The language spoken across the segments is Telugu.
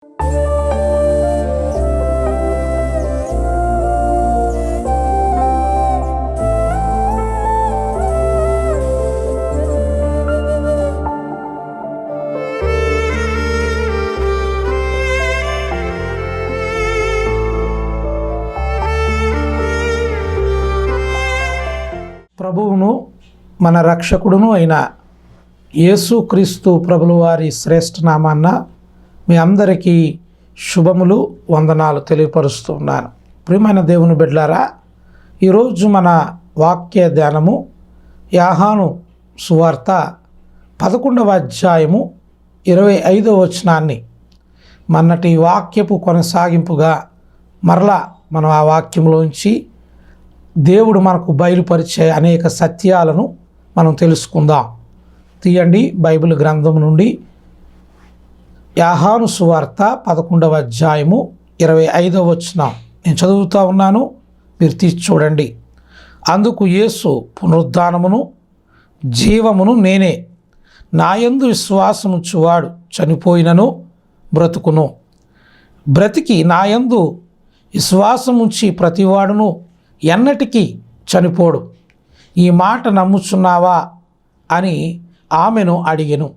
ప్రభువును మన రక్షకుడును అయిన యేసుక్రీస్తు ప్రభుల వారి శ్రేష్ఠ నామాన్న మీ అందరికీ శుభములు వందనాలు తెలియపరుస్తున్నాను. ప్రియమైన దేవుని బిడ్డలారా, ఈరోజు మన వాక్య ధ్యానము యోహాను సువార్త 11వ అధ్యాయము 25వ వచనాన్ని మొన్నటి వాక్యపు కొనసాగింపుగా మరలా మనం ఆ వాక్యంలోంచి దేవుడు మనకు బయలుపరిచే అనేక సత్యాలను మనం తెలుసుకుందాం. తీయండి బైబిల్ గ్రంథం నుండి యోహాను సువార్త 11వ అధ్యాయము 25వ వచనం నేను చదువుతూ ఉన్నాను, మీరు తీసి చూడండి. అందుకు యేసు, పునరుద్ధానమును జీవమును నేనే, నాయందు విశ్వాసముంచువాడు చనిపోయినను బ్రతుకును, బ్రతికి నాయందు విశ్వాసముంచి ప్రతివాడును ఎన్నటికీ చనిపోడు. ఈ మాట నమ్ముచున్నావా అని ఆమెను అడిగెను.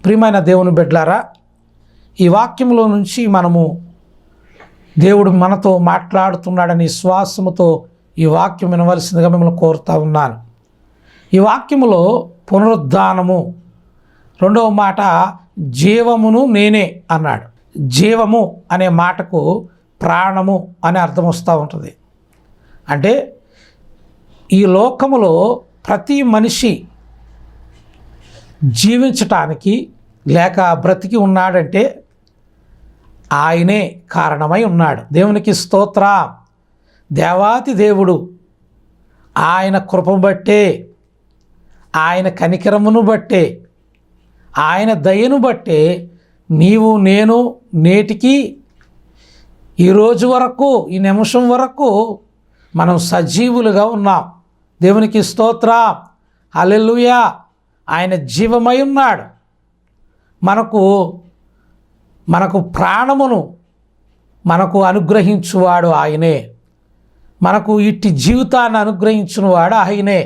ప్రియమైన దేవుని బిడ్డలారా, ఈ వాక్యంలో నుంచి మనము దేవుడు మనతో మాట్లాడుతున్నాడని విశ్వాసముతో ఈ వాక్యం వినవలసిందిగా మిమ్మల్ని కోరుతూ ఉన్నాను. ఈ వాక్యములో పునరుద్ధానము, రెండవ మాట జీవమును నేనే అన్నాడు. జీవము అనే మాటకు ప్రాణము అనే అర్థం వస్తూ ఉంటుంది. అంటే ఈ లోకములో ప్రతి మనిషి జీవించటానికి లేక బ్రతికి ఉన్నాడంటే ఆయనే కారణమై ఉన్నాడు. దేవునికి స్తోత్ర. దేవాతి దేవుడు ఆయన కృపను బట్టే, ఆయన కనికరమును బట్టే, ఆయన దయను బట్టే నీవు నేను నేటికి ఈరోజు వరకు, ఈ నిమిషం వరకు మనం సజీవులుగా ఉన్నాం. దేవునికి స్తోత్ర. హల్లెలూయా. ఆయన జీవమై ఉన్నాడు. మనకు ప్రాణమును మనకు అనుగ్రహించువాడు ఆయనే. మనకు ఇట్టి జీవితాన్ని అనుగ్రహించినవాడు ఆయనే.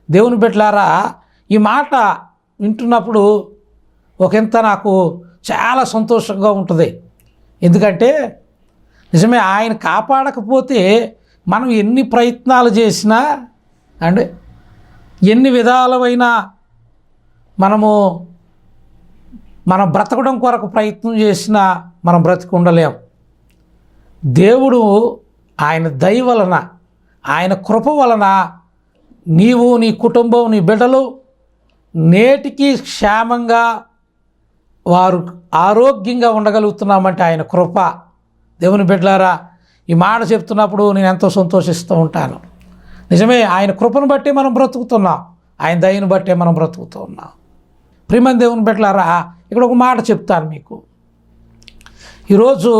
దేవుని బిడ్డలారా, ఈ మాట వింటున్నప్పుడు ఒకంత నాకు చాలా సంతోషంగా ఉంటుంది. ఎందుకంటే నిజమే, ఆయన కాపాడకపోతే మనం ఎన్ని ప్రయత్నాలు చేసినా అంటే ఎన్ని విధాలమైన మనం బ్రతకడం కొరకు ప్రయత్నం చేసినా మనం బ్రతికి ఉండలేం. దేవుడు ఆయన దయ వలన, ఆయన కృప వలన నీవు, నీ కుటుంబం, నీ బిడ్డలు నేటికి క్షేమంగా వారు ఆరోగ్యంగా ఉండగలుగుతున్నామంటే ఆయన కృప. దేవుని బిడ్డలారా, ఈ మాట చెప్తున్నప్పుడు నేను ఎంతో సంతోషిస్తూ ఉంటాను. నిజమే, ఆయన కృపను బట్టి మనం బ్రతుకుతున్నాం, ఆయన దయను బట్టే మనం బ్రతుకుతూ ఉన్నాం. ప్రియమైన దేవుని బిడ్డలారా, ఇక్కడ ఒక మాట చెప్తాను మీకు. ఈరోజు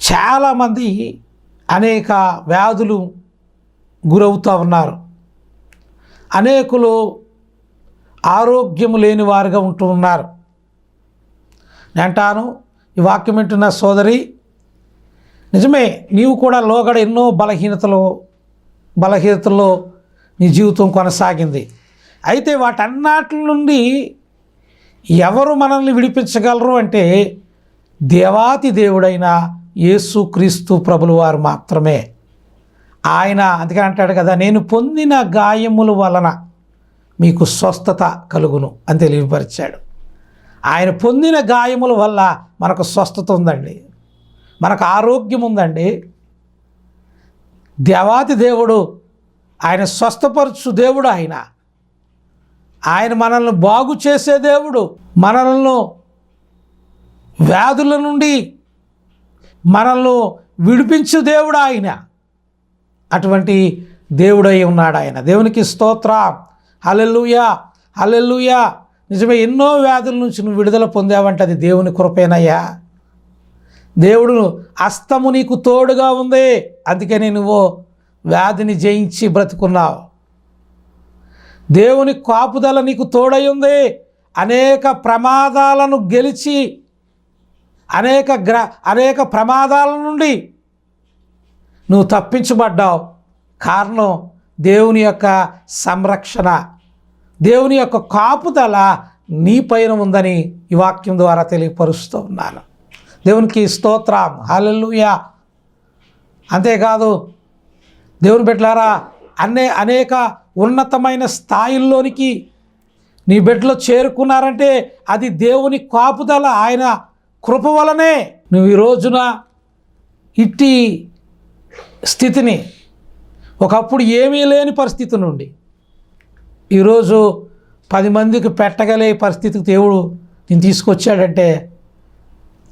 చాలామంది అనేక వ్యాధులు గురవుతూ ఉన్నారు. అనేకులు ఆరోగ్యము లేని వారుగా ఉంటూ ఉన్నారు. నేను అంటాను, ఈ వాక్యం వింటున్న సోదరి, నిజమే, నీవు కూడా లోగడ ఎన్నో బలహీనతల్లో నీ జీవితం కొనసాగింది. అయితే వాటన్నిటి నుండి ఎవరు మనల్ని విడిపించగలరు అంటే దేవాతి దేవుడైన యేసుక్రీస్తు ప్రభుల వారు మాత్రమే. ఆయన అందుకని అంటాడు కదా, నేను పొందిన గాయముల వలన మీకు స్వస్థత కలుగును అని తెలియపరిచాడు. ఆయన పొందిన గాయముల వల్ల మనకు స్వస్థత ఉందండి, మనకు ఆరోగ్యం ఉందండి. దేవాతి దేవుడు, ఆయన స్వస్థపరచు దేవుడు, ఆయన మనల్ని బాగు చేసే దేవుడు, మనల్ని వ్యాధుల నుండి మనల్ని విడిపించు దేవుడు ఆయన. అటువంటి దేవుడై ఉన్నాడు ఆయన. దేవునికి స్తోత్రం. హల్లెలూయా, హల్లెలూయా. నిజమే, ఎన్నో వ్యాధుల నుంచి నువ్వు విడుదల పొందావంటే అది దేవుని కృపేనయ్యా. దేవుడు హస్తము నీకు తోడుగా ఉంది, అందుకని నువ్వు వ్యాధిని జయించి బ్రతుకున్నావు. దేవుని కాపుదల నీకు తోడై ఉంది, అనేక ప్రమాదాలను గెలిచి అనేక ప్రమాదాల నుండి నువ్వు తప్పించబడ్డావు. కారణం దేవుని యొక్క సంరక్షణ, దేవుని యొక్క కాపుదల నీ పైన ఉందని ఈ వాక్యం ద్వారా తెలియపరుస్తూ ఉన్నాను. దేవునికి స్తోత్రం, హల్లెలూయా. అంతేకాదు దేవుని బిడ్డలారా, అనేక ఉన్నతమైన స్థాయిల్లోనికి నీ బిడ్డలు చేరుకున్నారంటే అది దేవుని కాపుదల, ఆయన కృప వలనే. నువ్వు ఈ రోజున ఇట్టి స్థితిని, ఒకప్పుడు ఏమీ లేని పరిస్థితి నుండి ఈరోజు 10 మందికి పెట్టగలే పరిస్థితికి దేవుడు నేను తీసుకొచ్చాడంటే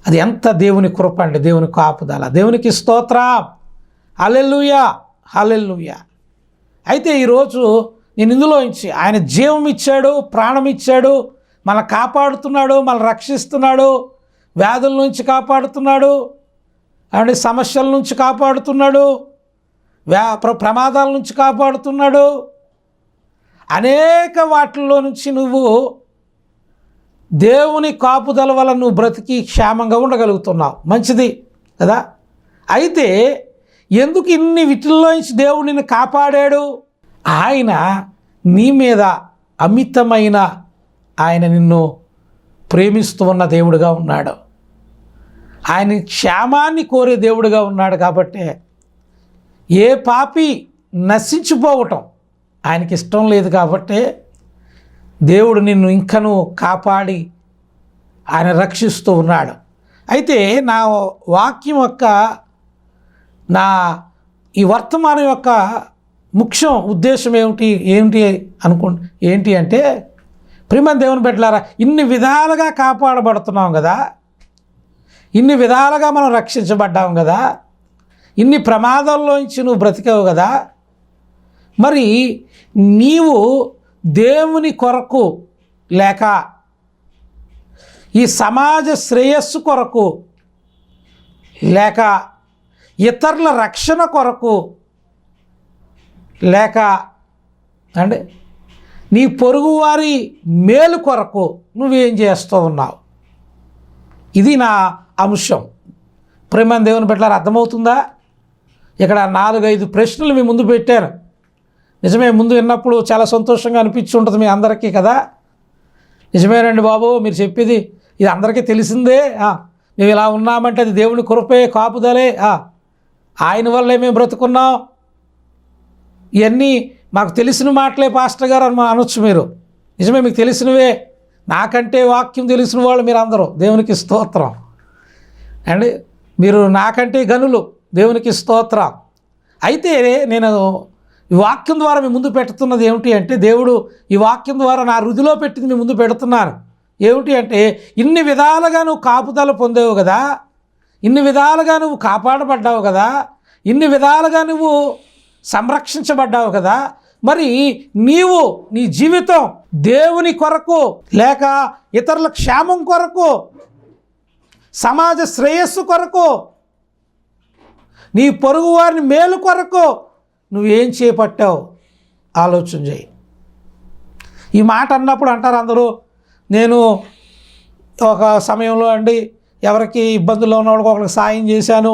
అది ఎంత దేవుని కృప అండి, దేవుని కాపుదల. దేవునికి స్తోత్రం, హల్లెలూయా, హల్లెలూయా. అయితే ఈరోజు నేను ఇందులోంచి ఆయన జీవం ఇచ్చాడు, ప్రాణం ఇచ్చాడు, మనల్ని కాపాడుతున్నాడు, మనల్ని రక్షిస్తున్నాడు, వ్యాధుల నుంచి కాపాడుతున్నాడు, అండ్ సమస్యల నుంచి కాపాడుతున్నాడు, ప్రమాదాల నుంచి కాపాడుతున్నాడు. అనేక వాటిల్లో నుంచి నువ్వు దేవుని కాపుదల వల్ల నువ్వు బ్రతికి క్షేమంగా ఉండగలుగుతున్నావు. మంచిది కదా. అయితే ఎందుకు ఇన్ని వీటిల్లో నుంచి దేవుడు నిన్ను కాపాడాడు? ఆయన నీ మీద అమితమైన ఆయన నిన్ను ప్రేమిస్తూ ఉన్న దేవుడుగా ఉన్నాడు. ఆయన క్షేమాన్ని కోరే దేవుడుగా ఉన్నాడు. కాబట్టి ఏ పాపి నశించిపోవటం ఆయనకి ఇష్టం లేదు. కాబట్టి దేవుడు నిన్ను ఇంకనూ కాపాడి ఆయన రక్షిస్తూ ఉన్నాడు. అయితే నా వాక్యం యొక్క, నా ఈ వర్తమానం యొక్క ముఖ్యం ఉద్దేశం ఏంటి అంటే ప్రియమైన దేవుని బిడ్డలారా, ఇన్ని విధాలుగా కాపాడబడుతున్నాం కదా, ఇన్ని విధాలుగా మనం రక్షించబడ్డాం కదా, ఇన్ని ప్రమాదాల్లోంచి నువ్వు బ్రతికావు కదా, మరి నీవు దేవుని కొరకు లేక ఈ సమాజ శ్రేయస్సు కొరకు లేక ఇతరుల రక్షణ కొరకు లేక అంటే నీ పొరుగువారి మేలు కొరకు నువ్వేం చేస్తూ ఉన్నావు? ఇది నా అంశం. ప్రేమ దేవుని బిడ్డలారా, అర్థమవుతుందా? ఇక్కడ 4-5 ప్రశ్నలు మీ ముందు పెట్టాను. నిజమే, ముందు విన్నప్పుడు చాలా సంతోషంగా అనిపించి ఉంటుంది మీ అందరికీ కదా. నిజమేనండి బాబు, మీరు చెప్పేది ఇది అందరికీ తెలిసిందే, మేము ఇలా ఉన్నామంటే అది దేవుని కృపే, కాపుదలే, ఆయన వల్లే మేము బ్రతుకున్నాం, ఇవన్నీ మాకు తెలిసిన మాటలే పాస్టర్ గారు అని అనొచ్చు మీరు. నిజమే, మీకు తెలిసినవే. నాకంటే వాక్యం తెలిసిన వాళ్ళు మీరు అందరూ, దేవునికి స్తోత్రం అండి. మీరు నాకంటే గనులు, దేవునికి స్తోత్రం. అయితే నేను ఈ వాక్యం ద్వారా మీ ముందు పెడుతున్నది ఏమిటి అంటే, దేవుడు ఈ వాక్యం ద్వారా నా హృదిలో పెట్టింది మీ ముందు పెడుతున్నాను. ఏమిటి అంటే, ఇన్ని విధాలుగా నువ్వు కాపుదల పొందేవు కదా, ఇన్ని విధాలుగా నువ్వు కాపాడబడ్డావు కదా, ఇన్ని విధాలుగా నువ్వు సంరక్షించబడ్డావు కదా, మరి నీవు నీ జీవితం దేవుని కొరకు లేక ఇతరుల క్షేమం కొరకు, సమాజ శ్రేయస్సు కొరకు, నీ పొరుగు వారిని మేలు కొరకు నువ్వేం చేపట్టావు ఆలోచన చేయి. ఈ మాట అన్నప్పుడు అంటారు అందరూ, నేను ఒక సమయంలో అండి ఎవరికి ఇబ్బందుల్లో ఉన్న వాళ్ళకి ఒకరికి సాయం చేశాను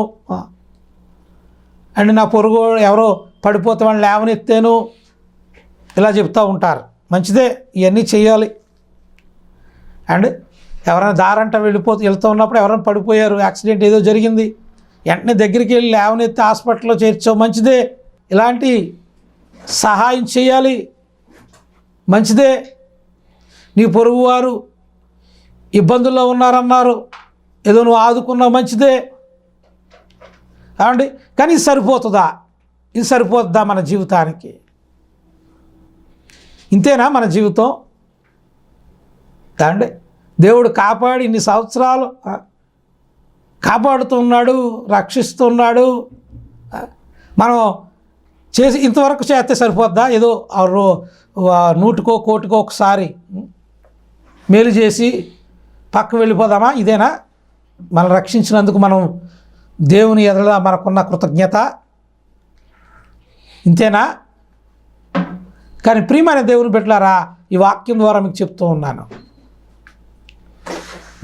అండ్ నా పొరుగు ఎవరో పడిపోతే వాళ్ళని లేవనెత్తాను, ఇలా చెప్తూ ఉంటారు. మంచిదే, ఇవన్నీ చేయాలి. అండ్ ఎవరైనా దారంట వెళ్తూ ఉన్నప్పుడు ఎవరైనా పడిపోయారు, యాక్సిడెంట్ ఏదో జరిగింది, వెంటనే దగ్గరికి వెళ్ళి లేవనెత్తి హాస్పిటల్లో చేర్చావు, మంచిదే. ఇలాంటి సహాయం చేయాలి, మంచిదే. నీ పొరుగువారు ఇబ్బందుల్లో ఉన్నారన్నారు, ఏదో నువ్వు ఆదుకున్నావు, మంచిదే. ఏమండి, కానీ ఇది సరిపోతుందా? ఇది సరిపోతుందా మన జీవితానికి? ఇంతేనా మన జీవితం? ఏమండి, దేవుడు కాపాడి ఇన్ని సంవత్సరాలు కాపాడుతున్నాడు, రక్షిస్తున్నాడు. మనం చేసి ఇంతవరకు చేస్తే సరిపోద్దా? ఏదో 100కో 1,00,00,000 ఒకసారి మేలు చేసి పక్కకు వెళ్ళిపోదామా? ఇదేనా మనం రక్షించినందుకు మనం దేవుని ఎదుట మనకున్న కృతజ్ఞత? ఇంతేనా? కానీ ప్రియమైన దేవుని బిడ్డలారా, ఈ వాక్యం ద్వారా మీకు చెప్తూ ఉన్నాను,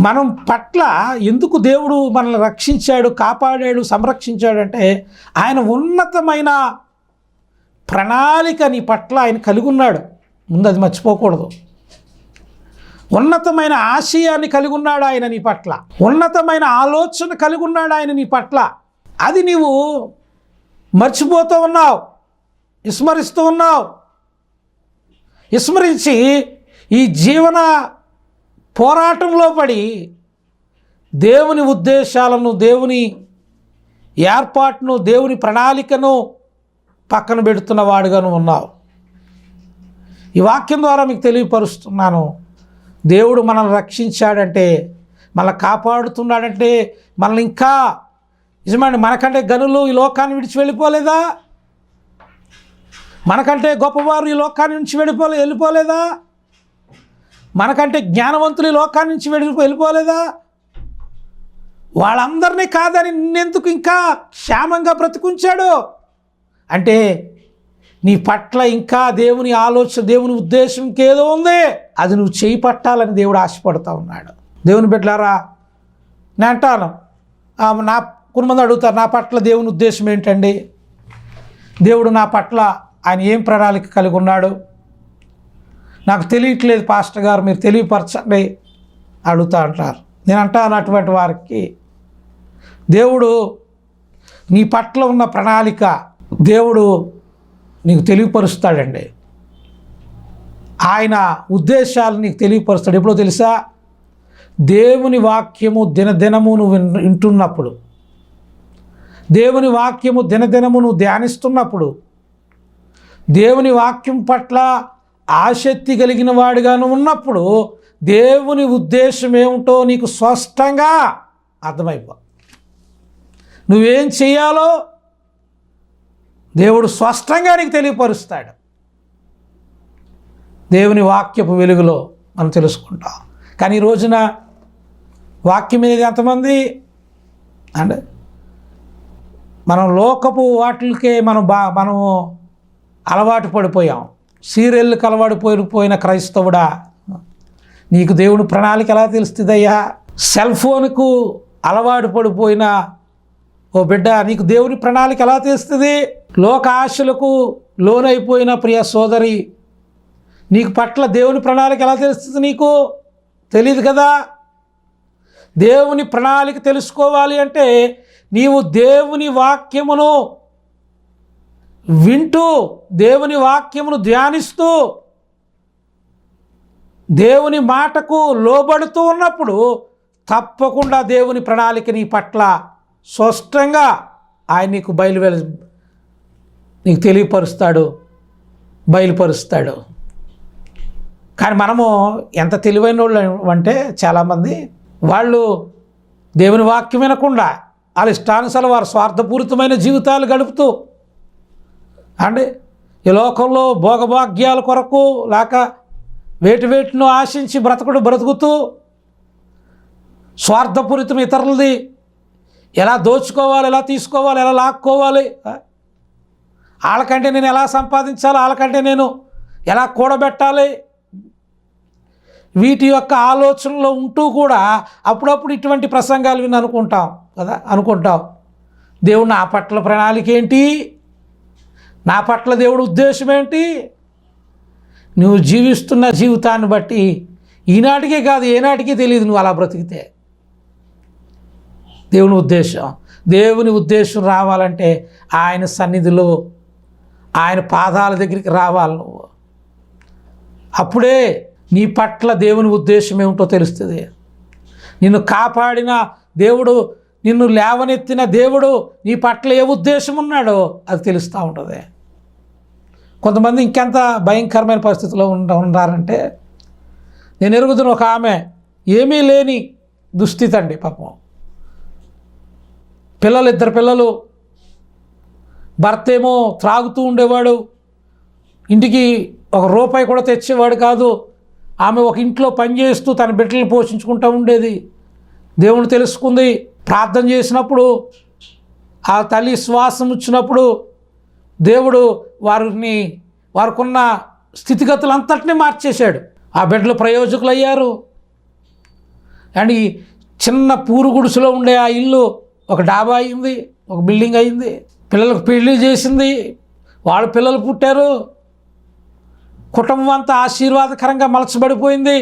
మనం పట్ల ఎందుకు దేవుడు మనల్ని రక్షించాడు, కాపాడాడు, సంరక్షించాడంటే ఆయన ఉన్నతమైన ప్రణాళిక నీ పట్ల ఆయన కలిగి ఉన్నాడు. ముందు అది మర్చిపోకూడదు. ఉన్నతమైన ఆశయాన్ని కలిగి ఉన్నాడు ఆయన నీ పట్ల. ఉన్నతమైన ఆలోచన కలిగి ఉన్నాడు ఆయన నీ పట్ల. అది నీవు మర్చిపోతూ ఉన్నావు, విస్మరిస్తూ ఉన్నావు. విస్మరించి ఈ జీవన పోరాటంలో పడి దేవుని ఉద్దేశాలను, దేవుని ఏర్పాటును, దేవుని ప్రణాళికను పక్కన పెడుతున్న వాడుగాను ఉన్నావు. ఈ వాక్యం ద్వారా మీకు తెలియపరుస్తున్నాను, దేవుడు మనల్ని రక్షించాడంటే, మనల్ని కాపాడుతున్నాడంటే, మనల్ని ఇంకా నిజమండి మనకంటే గనులు ఈ లోకాన్ని విడిచి వెళ్ళిపోలేదా? మనకంటే గొప్పవారు ఈ లోకాన్ని నుంచి వెళ్ళిపోలేదా? మనకంటే జ్ఞానవంతులు ఈ లోకాన్ని నుంచి వెళ్ళిపోలేదా? వాళ్ళందరినీ కాదని నిన్నెందుకు ఇంకా క్షేమంగా బ్రతికుంచాడు అంటే నీ పట్ల ఇంకా దేవుని ఆలోచన, దేవుని ఉద్దేశం ఇంకేదో ఉంది. అది నువ్వు చేయి పట్టాలని దేవుడు ఆశపడుతూ ఉన్నాడు. దేవుని బిడ్డలారా, నేను అంటాను, నా కొంతమంది అడుగుతారు, నా పట్ల దేవుని ఉద్దేశం ఏంటండి? దేవుడు నా పట్ల ఆయన ఏం ప్రణాళిక కలిగి ఉన్నాడు? నాకు తెలియట్లేదు పాస్టర్ గారు, మీరు తెలియపరచండి అడుగుతా అంటారు. నేను అంటాను అటువంటి వారికి, దేవుడు నీ పట్ల ఉన్న ప్రణాళిక దేవుడు నీకు తెలియపరుస్తాడండి. ఆయన ఉద్దేశాలు నీకు తెలియపరుస్తాడు. ఎప్పుడో తెలుసా? దేవుని వాక్యము దినదినము నువ్వు వింటున్నప్పుడు, దేవుని వాక్యము దినదినము నువ్వు ధ్యానిస్తున్నప్పుడు, దేవుని వాక్యం పట్ల ఆసక్తి కలిగిన వాడిగాను ఉన్నప్పుడు దేవుని ఉద్దేశం ఏమిటో నీకు స్పష్టంగా అర్థమైపో. నువ్వేం చేయాలో దేవుడు స్పష్టంగా నీకు తెలియపరుస్తాడు. దేవుని వాక్యపు వెలుగులో మనం తెలుసుకుంటాం. కానీ ఈ రోజున వాక్యం మీద ఎంతమంది అంటే మనం లోకపు వాటికే మనము అలవాటు పడిపోయాం. సీరియల్కి అలవాటు పోయిన క్రైస్తవుడా, నీకు దేవుని ప్రణాళిక ఎలా తెలుస్తుందయ్యా? సెల్ ఫోన్కు అలవాటు పడిపోయిన ఓ బిడ్డ, నీకు దేవుని ప్రణాళిక ఎలా తెలుస్తుంది? లోక ఆశలకు లోనైపోయిన ప్రియ సోదరి, నీకు పట్ల దేవుని ప్రణాళిక ఎలా తెలుస్తుంది? నీకు తెలియదు కదా. దేవుని ప్రణాళిక తెలుసుకోవాలి అంటే నీవు దేవుని వాక్యమును వింటూ, దేవుని వాక్యమును ధ్యానిస్తూ, దేవుని మాటకు లోబడుతూ ఉన్నప్పుడు తప్పకుండా దేవుని ప్రణాళిక నీ పట్ల స్పష్టంగా ఆయన నీకు నీకు తెలియపరుస్తాడు, బయలుపరుస్తాడు. కానీ మనము ఎంత తెలివైన వాళ్ళు అంటే చాలామంది వాళ్ళు దేవుని వాక్యం వినకుండా వాళ్ళ ఇష్టానుసారం వారు స్వార్థపూరితమైన జీవితాలు గడుపుతూ అంటే ఈ లోకంలో భోగభాగ్యాల కొరకు లేక వేటిను ఆశించి బ్రతుకుతూ స్వార్థపూరితం ఇతరులది ఎలా దోచుకోవాలి, ఎలా తీసుకోవాలి, ఎలా లాక్కోవాలి, వాళ్ళకంటే నేను ఎలా సంపాదించాలి, వాళ్ళకంటే నేను ఎలా కూడబెట్టాలి, వీటి యొక్క ఆలోచనలో ఉంటూ కూడా అప్పుడప్పుడు ఇటువంటి ప్రసంగాలు విని అనుకుంటాం దేవుడు నా పట్ల ప్రణాళిక ఏంటి, నా పట్ల దేవుడు ఉద్దేశం ఏంటి? నువ్వు జీవిస్తున్న జీవితాన్ని బట్టి ఈనాటికే కాదు ఏనాటికి తెలియదు నువ్వు అలా బ్రతికితే. దేవుని ఉద్దేశం రావాలంటే ఆయన సన్నిధిలో ఆయన పాదాల దగ్గరికి రావాలి నువ్వు. అప్పుడే నీ పట్ల దేవుని ఉద్దేశం ఏమిటో తెలుస్తుంది. నిన్ను కాపాడిన దేవుడు, నిన్ను లేవనెత్తిన దేవుడు నీ పట్ల ఏ ఉద్దేశం ఉన్నాడో అది తెలుస్తూ ఉంటుంది. కొంతమంది ఇంకెంత భయంకరమైన పరిస్థితిలో ఉన్నారంటే, నేను ఎరుగుతున్న ఒక ఆమె ఏమీ లేని దుస్థితి అండి. పాపం ఇద్దరు పిల్లలు, భర్త ఏమో త్రాగుతూ ఉండేవాడు, ఇంటికి ₹1 కూడా తెచ్చేవాడు కాదు. ఆమె ఒక ఇంట్లో పనిచేస్తూ తన బిడ్డలను పోషించుకుంటూ ఉండేది. దేవుని తెలుసుకుంది, ప్రార్థన చేసినప్పుడు ఆ తల్లి శ్వాసం వచ్చినప్పుడు దేవుడు వారికున్న స్థితిగతులంతటినీ మార్చేశాడు. ఆ బిడ్డలు ప్రయోజకులు అయ్యారు. అండ్ ఈ చిన్న పూరు గుడిసెలో ఉండే ఆ ఇల్లు ఒక డాబా అయింది, ఒక బిల్డింగ్ అయింది. పిల్లలకు పెళ్లి చేసింది, వాళ్ళ పిల్లలు పుట్టారు, కుటుంబం అంతా ఆశీర్వాదకరంగా మలచబడిపోయింది.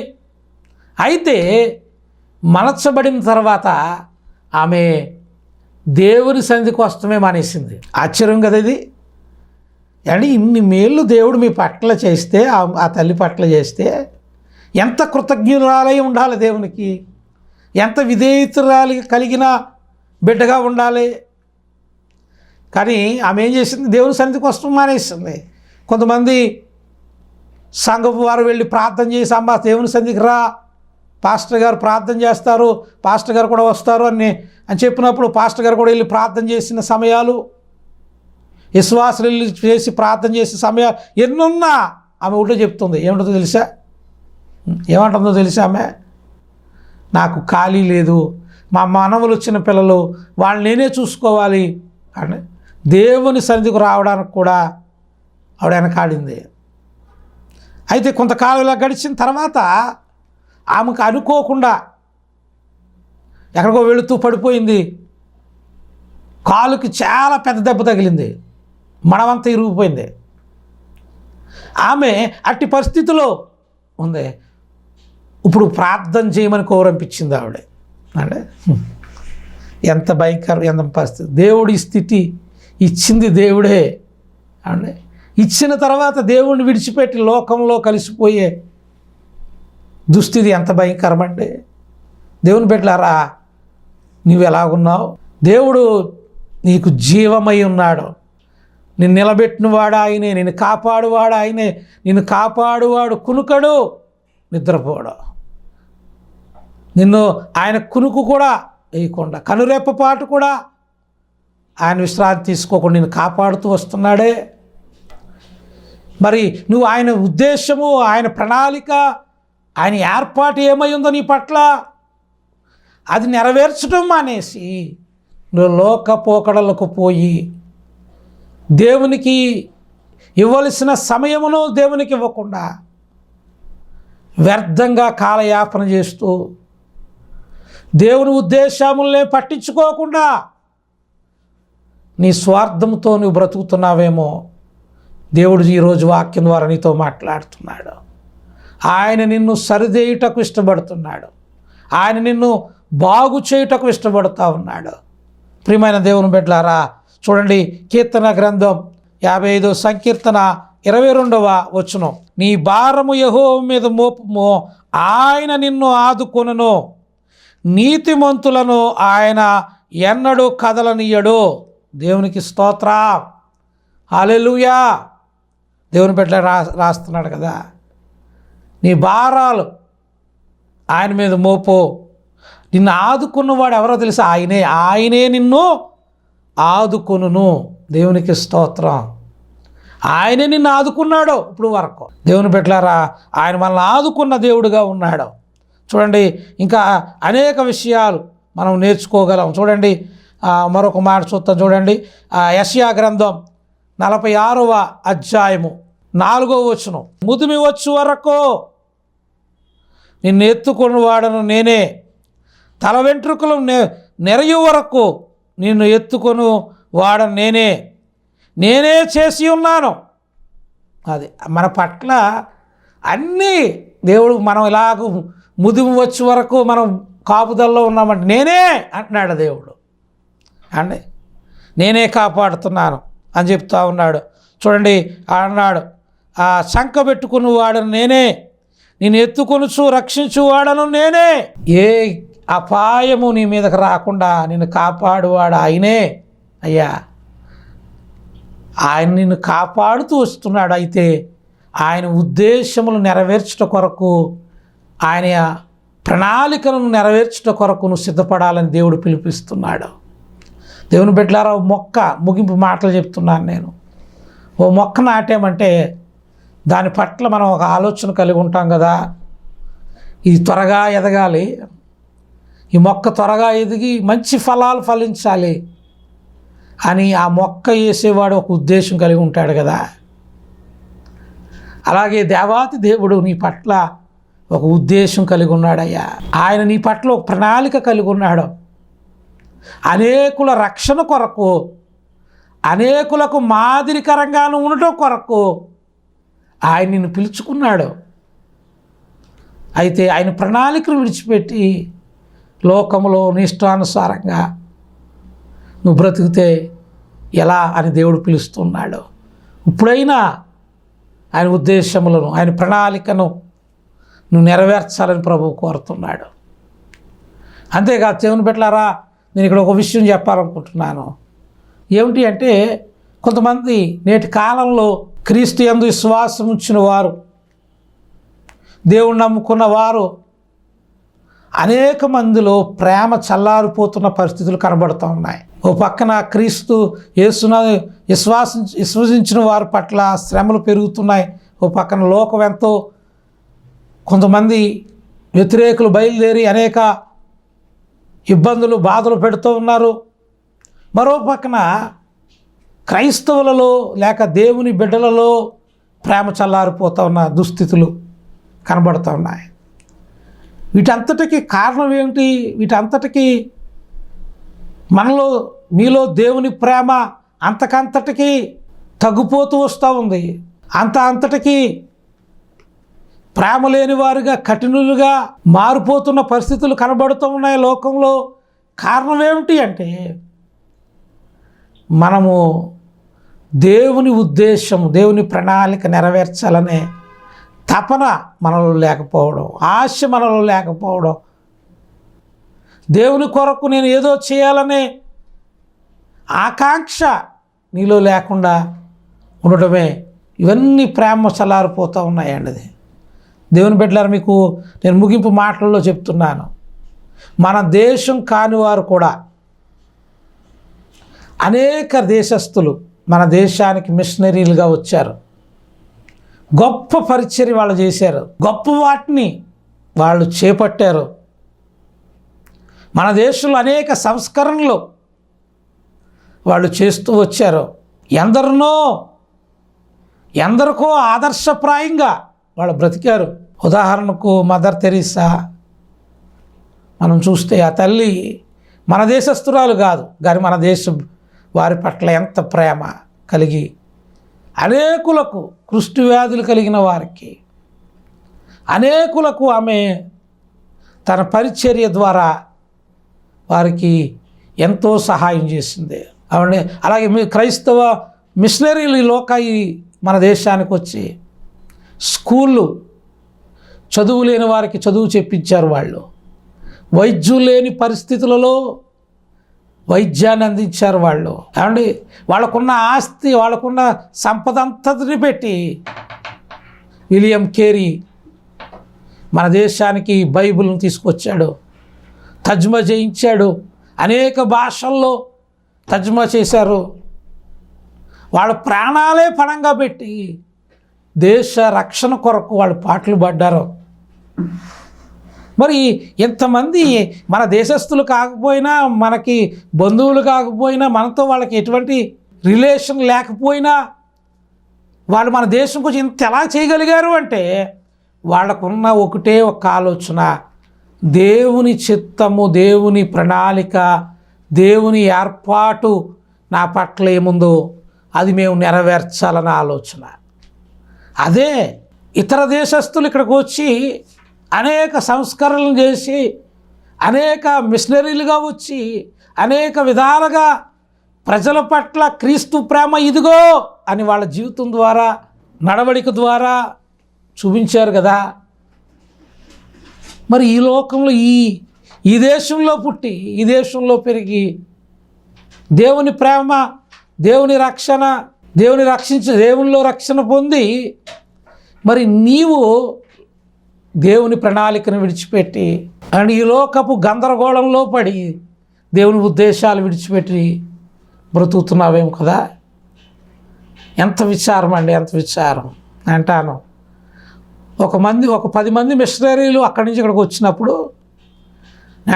అయితే మలచబడిన తర్వాత ఆమె దేవుని సన్నిధికి వస్తమే మానేసింది. ఆశ్చర్యం కదా ఇది. అండ్ ఇన్ని మేళ్ళు దేవుడు మీ పట్ల చేస్తే, ఆ తల్లి పట్ల చేస్తే ఎంత కృతజ్ఞురాలై ఉండాలి దేవునికి, ఎంత విధేయతురాలి కలిగిన బిడ్డగా ఉండాలి. కానీ ఆమె ఏం చేసింది, దేవుని సన్నిధికి వస్తూ మానేసింది. కొంతమంది సంఘపు వారు వెళ్ళి ప్రార్థన చేసి, అమ్మ దేవుని సన్నిధికి రా, పాస్టర్ గారు ప్రార్థన చేస్తారు, పాస్టర్ గారు కూడా వస్తారు అని చెప్పినప్పుడు పాస్టర్ గారు కూడా వెళ్ళి ప్రార్థన చేసిన సమయాలు, విశ్వాసులు వెళ్ళి చేసి ప్రార్థన చేసే సమయాలు ఎన్నున్నా ఆమె ఒకటే చెప్తుంది. ఏమిటో తెలుసా? ఏమంటుందో తెలుసా? ఆమె, నాకు ఖాళీ లేదు, మా మనవలు వచ్చిన పిల్లలు వాళ్ళు నేనే చూసుకోవాలి అని దేవుని సన్నిధికి రావడానికి కూడా ఆవిడ వెనకాడింది. అయితే కొంతకాలం ఇలా గడిచిన తర్వాత ఆమెకు అనుకోకుండా ఎక్కడికో వెళుతూ పడిపోయింది. కాలుకి చాలా పెద్ద దెబ్బ తగిలింది, మడమంతా ఇరిగిపోయింది. ఆమె అట్టి పరిస్థితిలో ఉంది. ఇప్పుడు ప్రార్థన చేయమని కోరంపించింది ఆవిడ. అంటే ఎంత భయంకరం, ఎంత పరిస్థితి. దేవుడి స్థితి ఇచ్చింది దేవుడే. అంటే ఇచ్చిన తర్వాత దేవుడిని విడిచిపెట్టి లోకంలో కలిసిపోయే దుస్థితి ఎంత భయంకరమండి. దేవుని బిడ్డలారా, నువ్వు ఎలాగున్నావు? దేవుడు నీకు జీవమై ఉన్నాడు. నిన్ను నిలబెట్టినవాడు ఆయనే, నిన్ను కాపాడువాడు ఆయనే. నిన్ను కాపాడువాడు కునుకడు, నిద్రపోడు. నిన్ను ఆయన కునుకు కూడా వేయకుండా, కనురెప్పపాటు కూడా ఆయన విశ్రాంతి తీసుకోకుండా నిన్ను కాపాడుతూ వస్తున్నాడే. మరి నువ్వు ఆయన ఉద్దేశము, ఆయన ప్రణాళిక, ఆయన ఏర్పాటు ఏమై ఉందో నీ పట్ల అది నెరవేర్చడం మానేసి నువ్వు లోక పోకడలకు పోయి దేవునికి ఇవ్వవలసిన సమయమును దేవునికి ఇవ్వకుండా వ్యర్థంగా కాలయాపన చేస్తూ దేవుని ఉద్దేశములనే పట్టించుకోకుండా నీ స్వార్థంతో నువ్వు బ్రతుకుతున్నావేమో. దేవుడు ఈరోజు వాక్యం ద్వారా నీతో మాట్లాడుతున్నాడు. ఆయన నిన్ను సరిదేయుటకు ఇష్టపడుతున్నాడు. ఆయన నిన్ను బాగు చేయుటకు ఇష్టపడుతూ ఉన్నాడు. ప్రియమైన దేవుని బిడ్డలారా, చూడండి, కీర్తన గ్రంథం 55 సంకీర్తన 22వ వచనం. నీ భారము యెహోవా మీద మోపుము, ఆయన నిన్ను ఆదుకొనును, నీతిమంతులను ఆయన ఎన్నడూ కదలనీయడు. దేవునికి స్తోత్రం, హల్లెలూయా. దేవుని బిడ్డ రాస్తున్నాడు కదా, నీ భారాలు ఆయన మీద మోపో. నిన్ను ఆదుకున్నవాడు ఎవరో తెలుసా? ఆయనే నిన్ను ఆదుకొనును. దేవునికి స్తోత్రం. ఆయనే నిన్ను ఆదుకున్నాడు ఇప్పుడు వరకు. దేవుని బిడ్డలారా, ఆయన మనల్ని ఆదుకున్న దేవుడుగా ఉన్నాడు. చూడండి, ఇంకా అనేక విషయాలు మనం నేర్చుకోగలం. చూడండి, మరొక మాట చూద్దాం. చూడండి, యెషయా గ్రంథం 46వ అధ్యాయము 4వ వచనం. ముదిమి వచ్చు వరకు నిన్ను ఎత్తుకొని వాడను నేనే, తల వెంట్రుకలు నెరయు వరకు నిన్ను ఎత్తుకొని వాడను నేనే చేసి ఉన్నాను. అది మన పట్ల అన్నీ దేవుడు, మనం ఇలాగ ముదిమి వచ్చే వరకు మనం కాపుదల్లో ఉన్నామంటే నేనే అంటున్నాడు దేవుడు. అండి, నేనే కాపాడుతున్నాను అని చెప్తా ఉన్నాడు. చూడండి, అన్నాడు, శంఖ పెట్టుకుని వాడను నేనే, నేను ఎత్తుకొనుచు రక్షించువాడను నేనే. ఏ అపాయము నీ మీదకి రాకుండా నిన్ను కాపాడువాడు ఆయనే. అయ్యా, ఆయన నిన్ను కాపాడుతూ వస్తున్నాడు. అయితే ఆయన ఉద్దేశములు నెరవేర్చుట కొరకు, ఆయన ప్రణాళికను నెరవేర్చుట కొరకు నువ్వు సిద్ధపడాలని దేవుడు పిలిపిస్తున్నాడు. దేవుని బిడ్డలారా, మొక్క ముగింపు మాటలు చెప్తున్నాను నేను. ఓ మొక్క నాటామంటే దాని పట్ల మనం ఒక ఆలోచన కలిగి ఉంటాం కదా, ఇది త్వరగా ఎదగాలి, ఈ మొక్క త్వరగా ఎదిగి మంచి ఫలాలు ఫలించాలి అని ఆ మొక్క వేసేవాడు ఒక ఉద్దేశం కలిగి ఉంటాడు కదా. అలాగే దేవాతి దేవుడు నీ పట్ల ఒక ఉద్దేశం కలిగి ఉన్నాడయ్యా. ఆయన నీ పట్ల ఒక ప్రణాళిక కలిగి ఉన్నాడు. అనేకుల రక్షణ కొరకు, అనేకులకు మాదిరికరంగాను ఉండటం కొరకు ఆయన నిన్ను పిలుచుకున్నాడు. అయితే ఆయన ప్రణాళికను విడిచిపెట్టి లోకంలో నీ ఇష్టానుసారంగా నువ్వు బ్రతికితే ఎలా అని దేవుడు పిలుస్తున్నాడు. ఇప్పుడైనా ఆయన ఉద్దేశములను, ఆయన ప్రణాళికను నువ్వు నెరవేర్చాలని ప్రభువు కోరుతున్నాడు. అంతేకాదు దేవుని బిడ్డలారా, నేను ఇక్కడ ఒక విషయం చెప్పాలనుకుంటున్నాను. ఏమిటి అంటే, కొంతమంది నేటి కాలంలో క్రీస్తు యందు విశ్వాసం ఉంచిన వారు, దేవుణ్ణి నమ్ముకున్న వారు, అనేక మందిలో ప్రేమ చల్లారిపోతున్న పరిస్థితులు కనబడుతూ ఉన్నాయి. ఓ పక్కన క్రీస్తు యేసును విశ్వసించిన వారి పట్ల శ్రమలు పెరుగుతున్నాయి. ఓ పక్కన లోకం ఎంతో కొంతమంది వ్యతిరేకులు బయలుదేరి అనేక ఇబ్బందులు బాధలు పెడుతూ ఉన్నారు. మరో పక్కన క్రైస్తవులలో లేక దేవుని బిడ్డలలో ప్రేమ చల్లారిపోతూ ఉన్న దుస్థితులు కనబడుతూ ఉన్నాయి. వీటంతటికీ కారణం ఏమిటి? వీటంతటికీ మనలో మీలో దేవుని ప్రేమ అంతకంతటికీ తగ్గిపోతూ వస్తూ ఉంది. అంతటికీ ప్రేమ లేని వారుగా, కఠినులుగా మారిపోతున్న పరిస్థితులు కనబడుతూ ఉన్నాయి లోకంలో. కారణం ఏమిటి అంటే, మనము దేవుని ఉద్దేశం, దేవుని ప్రణాళిక నెరవేర్చాలనే తపన మనలో లేకపోవడం, ఆశ మనలో లేకపోవడం, దేవుని కొరకు నేను ఏదో చేయాలనే ఆకాంక్ష నీలో లేకుండా ఉండటమే ఇవన్నీ ప్రేమ చల్లారిపోతూ ఉన్నాయండి. అది దేవుని బిడ్డలారా, మీకు నేను ముగింపు మాటల్లో చెప్తున్నాను. మన దేశం కాని వారు కూడా అనేక దేశస్థులు మన దేశానికి మిషనరీలుగా వచ్చారు. గొప్ప పరిచర్య వాళ్ళు చేశారు. గొప్ప వాటిని వాళ్ళు చేపట్టారు. మన దేశంలో అనేక సంస్కరణలు వాళ్ళు చేస్తూ వచ్చారు. ఎందరికో ఆదర్శప్రాయంగా వాళ్ళు బ్రతికారు. ఉదాహరణకు మదర్ తెరీసా మనం చూస్తే, ఆ తల్లి మన దేశస్తురాలు కాదు, కానీ మన దేశం వారి పట్ల ఎంత ప్రేమ కలిగి అనేకులకు, కుష్టు వ్యాధులు కలిగిన వారికి అనేకులకు ఆమె తన పరిచర్య ద్వారా వారికి ఎంతో సహాయం చేసింది. అవునే, అలాగే క్రైస్తవ మిషనరీలు ఈ మన దేశానికి వచ్చి స్కూళ్ళు, చదువు లేని వారికి చదువు చెప్పించారు. వాళ్ళు వైద్యులు లేని పరిస్థితులలో వైద్యాన్ని అందించారు. ఏమండి, వాళ్ళకున్న ఆస్తి, వాళ్ళకున్న సంపద అంతటిని పెట్టి విలియం కేరీ మన దేశానికి బైబిల్ని తీసుకొచ్చాడు, తర్జుమా చేయించాడు. అనేక భాషల్లో తర్జుమా చేశారు. వాళ్ళ ప్రాణాలే పణంగా పెట్టి దేశ రక్షణ కొరకు వాళ్ళు పాటలు పడ్డారు. మరి ఇంతమంది మన దేశస్తులు కాకపోయినా, మనకి బంధువులు కాకపోయినా, మనతో వాళ్ళకి ఎటువంటి రిలేషన్ లేకపోయినా వాళ్ళు మన దేశం గురించి ఇంత ఎలా చేయగలిగారు అంటే, వాళ్ళకున్న ఒకటే ఒక ఆలోచన, దేవుని చిత్తము, దేవుని ప్రణాళిక, దేవుని ఏర్పాటు నా పట్ల ఏముందో అది మేము నెరవేర్చాలన్న ఆలోచన. అదే ఇతర దేశస్తులు ఇక్కడికి వచ్చి అనేక సంస్కరణలు చేసి, అనేక మిషనరీలుగా వచ్చి అనేక విధాలుగా ప్రజల పట్ల క్రీస్తు ప్రేమ ఇదిగో అని వాళ్ళ జీవితం ద్వారా, నడవడిక ద్వారా చూపించారు కదా. మరి ఈ లోకంలో ఈ దేశంలో పుట్టి, ఈ దేశంలో పెరిగి దేవుని ప్రేమ, దేవుని రక్షణ, దేవునిలో రక్షణ పొంది, మరి నీవు దేవుని ప్రణాళికను విడిచిపెట్టి అండ్ ఈ లోకపు గందరగోళంలో పడి దేవుని ఉద్దేశాలు విడిచిపెట్టి బ్రతుకుతున్నావేమో కదా. ఎంత విచారం అండి, ఎంత విచారం అంటాను. ఒక 10 మంది మిషనరీలు అక్కడి నుంచి ఇక్కడికి వచ్చినప్పుడు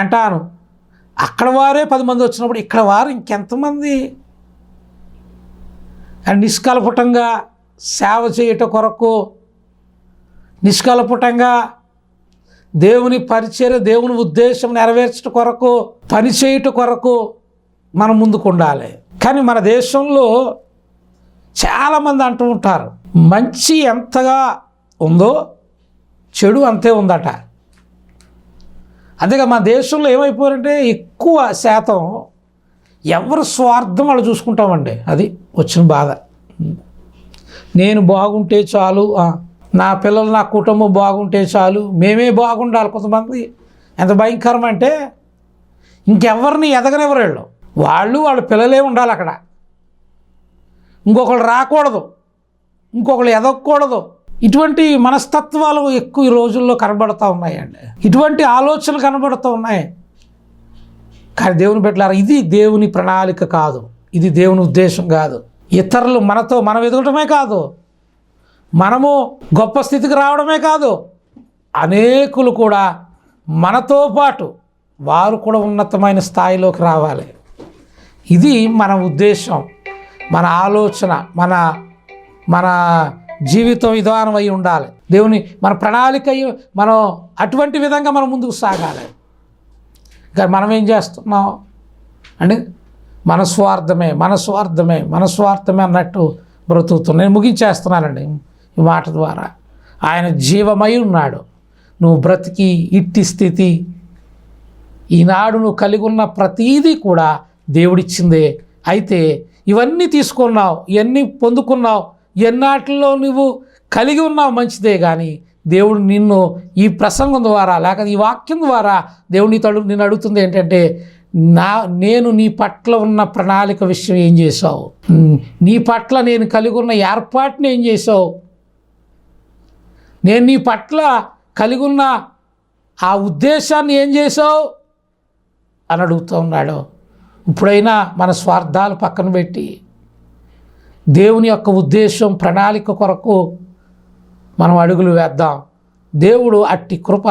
అంటాను, అక్కడ వారే 10 మంది వచ్చినప్పుడు ఇక్కడ వారు ఇంకెంతమంది అండ్ నిష్కల్పటంగా సేవ చేయటం కొరకు, నిష్కల్పటంగా దేవుని పరిచర్య, దేవుని ఉద్దేశం నెరవేర్చడం కొరకు, పని చేయటం కొరకు మనం ముందుకు ఉండాలి. కానీ మన దేశంలో చాలామంది అంటూ ఉంటారు, మంచి ఎంతగా ఉందో చెడు అంతే ఉందట. అంతేగా మన దేశంలో ఏమైపోయారంటే ఎక్కువ శాతం ఎవరు స్వార్థం వాళ్ళు చూసుకుంటామండి. అది వచ్చిన బాధ. నేను బాగుంటే చాలు, నా పిల్లలు నా కుటుంబం బాగుంటే చాలు, మేమే బాగుండాలి. కొంతమంది ఎంత భయంకరం అంటే ఇంకెవరిని ఎదగనివ్వరు. వాళ్ళు వాళ్ళ పిల్లలే ఉండాలి అక్కడ, ఇంకొకళ్ళు రాకూడదు, ఇంకొకళ్ళు ఎదగకూడదు. ఇటువంటి మనస్తత్వాలు ఎక్కువ ఈ రోజుల్లో కనబడుతూ ఉన్నాయండి. ఇటువంటి ఆలోచనలు కనబడుతూ ఉన్నాయి. కానీ దేవుని బిడ్డలారా, ఇది దేవుని ప్రణాళిక కాదు, ఇది దేవుని ఉద్దేశం కాదు. ఇతరులు మనం ఎదగటమే కాదు, మనము గొప్ప స్థితికి రావడమే కాదు, అనేకులు కూడా మనతో పాటు వారు కూడా ఉన్నతమైన స్థాయిలోకి రావాలి. ఇది మన ఉద్దేశం, మన ఆలోచన, మన జీవితం విధానం అయి ఉండాలి. దేవుని మన ప్రణాళిక అయ్యి మనం అటువంటి విధంగా మనం ముందుకు సాగాలి. కానీ మనం ఏం చేస్తున్నాం అంటే మన స్వార్థమే అన్నట్టు బ్రతుకుతున్నాం. నేను ముగించేస్తున్నానండి ఈ మాట ద్వారా. ఆయన జీవమై ఉన్నాడు. నువ్వు బ్రతికి ఇట్టి స్థితి ఈనాడు నువ్వు కలిగి ఉన్న ప్రతీదీ కూడా దేవుడిచ్చిందే. అయితే ఇవన్నీ తీసుకున్నావు, ఇవన్నీ పొందుకున్నావు, ఎన్నాటిలో నువ్వు కలిగి ఉన్నావు మంచిదే. కానీ దేవుడు నిన్ను ఈ ప్రసంగం ద్వారా లేకపోతే ఈ వాక్యం ద్వారా దేవుడు నిన్ను అడుగుతుంది ఏంటంటే, నేను నీ పట్ల ఉన్న ప్రణాళిక విషయం ఏం చేసావు, నీ పట్ల నేను కలిగి ఉన్న ఏర్పాటుని ఏం చేసావు, నేను నీ పట్ల కలిగి ఉన్న ఆ ఉద్దేశాన్ని ఏం చేసావు అని అడుగుతూ ఉన్నాడు. ఇప్పుడైనా మన స్వార్థాలు పక్కన పెట్టి దేవుని యొక్క ఉద్దేశం ప్రణాళిక కొరకు మనం అడుగులు వేద్దాం. దేవుడు అట్టి కృప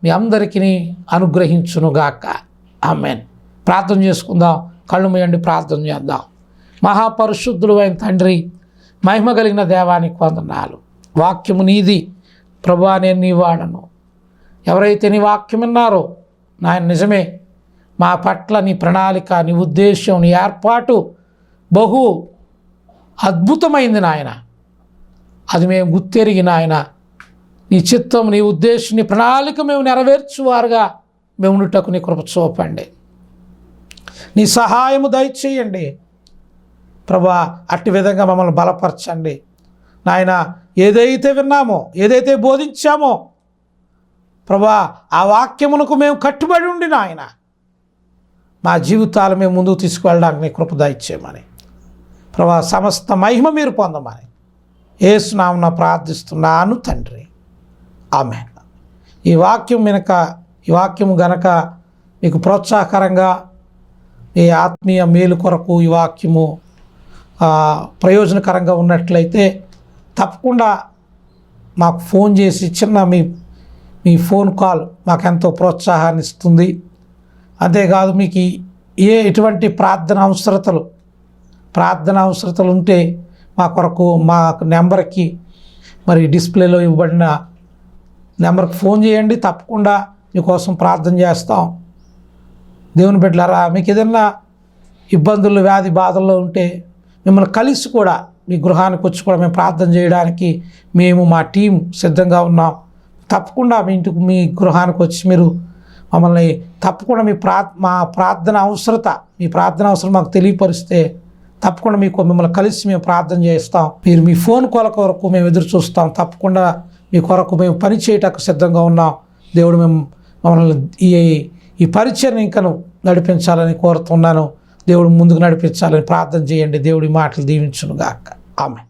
మీ అందరికీ అనుగ్రహించునుగాక. ఆమేన్. ప్రార్థన చేసుకుందాం. కళ్ళు మూయండి, ప్రార్థన చేద్దాం. మహాపరిశుద్ధుడు అయిన తండ్రి, మహిమ కలిగిన దేవానికి వందనాలు. వాక్యము నీది ప్రభువా, నేను నీ వాడను. ఎవరైతే నీ వాక్యం విన్నారో నాయన, నిజమే మా పట్ల నీ ప్రణాళిక, నీ ఉద్దేశం, నీ ఏర్పాటు బహు అద్భుతమైంది నాయన. అది మేము గుర్తెరిగి నాయన, నీ చిత్తం, నీ ఉద్దేశం, నీ ప్రణాళిక మేము నెరవేర్చువారుగా మేము ఉండుటకు నీ కృప చూపండి. నీ సహాయము దయచేయండి ప్రభా. అట్టి విధంగా మమ్మల్ని బలపరచండి నాయన. ఏదైతే విన్నామో, ఏదైతే బోధించామో ప్రభా, ఆ వాక్యమునకు మేము కట్టుబడి ఉండి నాయన మా జీవితాలు మేము ముందుకు తీసుకువెళ్ళడానికి నీ కృప దయచేయమని ప్రభా, సమస్త మహిమ మీరు పొందమని యేసు నామమున ప్రార్థిస్తున్నాను తండ్రి. ఆమేన్. ఈ వాక్యం గనక మీకు ప్రోత్సాహకరంగా, ఈ ఆత్మీయ మేలు కొరకు ఈ వాక్యము ప్రయోజనకరంగా ఉన్నట్లయితే తప్పకుండా మాకు ఫోన్ చేసి చిన్న మీ ఫోన్ కాల్ మాకు ఎంతో ప్రోత్సాహాన్ని ఇస్తుంది. అంతేకాదు, మీకు ఎటువంటి ప్రార్థన అవసరతలు ఉంటే మా కొరకు మా నెంబర్కి, మరి డిస్ప్లేలో ఇవ్వబడిన నెంబర్కి ఫోన్ చేయండి. తప్పకుండా మీకోసం ప్రార్థన చేస్తాం. దేవుని బిడ్డలారా, మీకు ఏదైనా ఇబ్బందులు, వ్యాధి బాధల్లో ఉంటే మిమ్మల్ని కలిసి కూడా మీ గృహానికి వచ్చి కూడా మేము ప్రార్థన చేయడానికి మా టీం సిద్ధంగా ఉన్నాం. తప్పకుండా మీ గృహానికి వచ్చి మీరు మమ్మల్ని తప్పకుండా మీ ప్రార్థన అవసరం మాకు తెలియపరిస్తే తప్పకుండా మిమ్మల్ని కలిసి మేము ప్రార్థన చేస్తాం. మీరు మీ ఫోన్ కాల్ కొరకు మేము ఎదురు చూస్తాం. తప్పకుండా మీ కొరకు మేము పని చేయటానికి సిద్ధంగా ఉన్నాం. దేవుడు మమ్మల్ని ఈ పరిచయం ఇంకను నడిపించాలని కోరుతున్నాను. దేవుడు ముందుకు నడిపించాలని ప్రార్థన చేయండి. దేవుడి మాటలు దీవించునుగాక. ఆమేన్.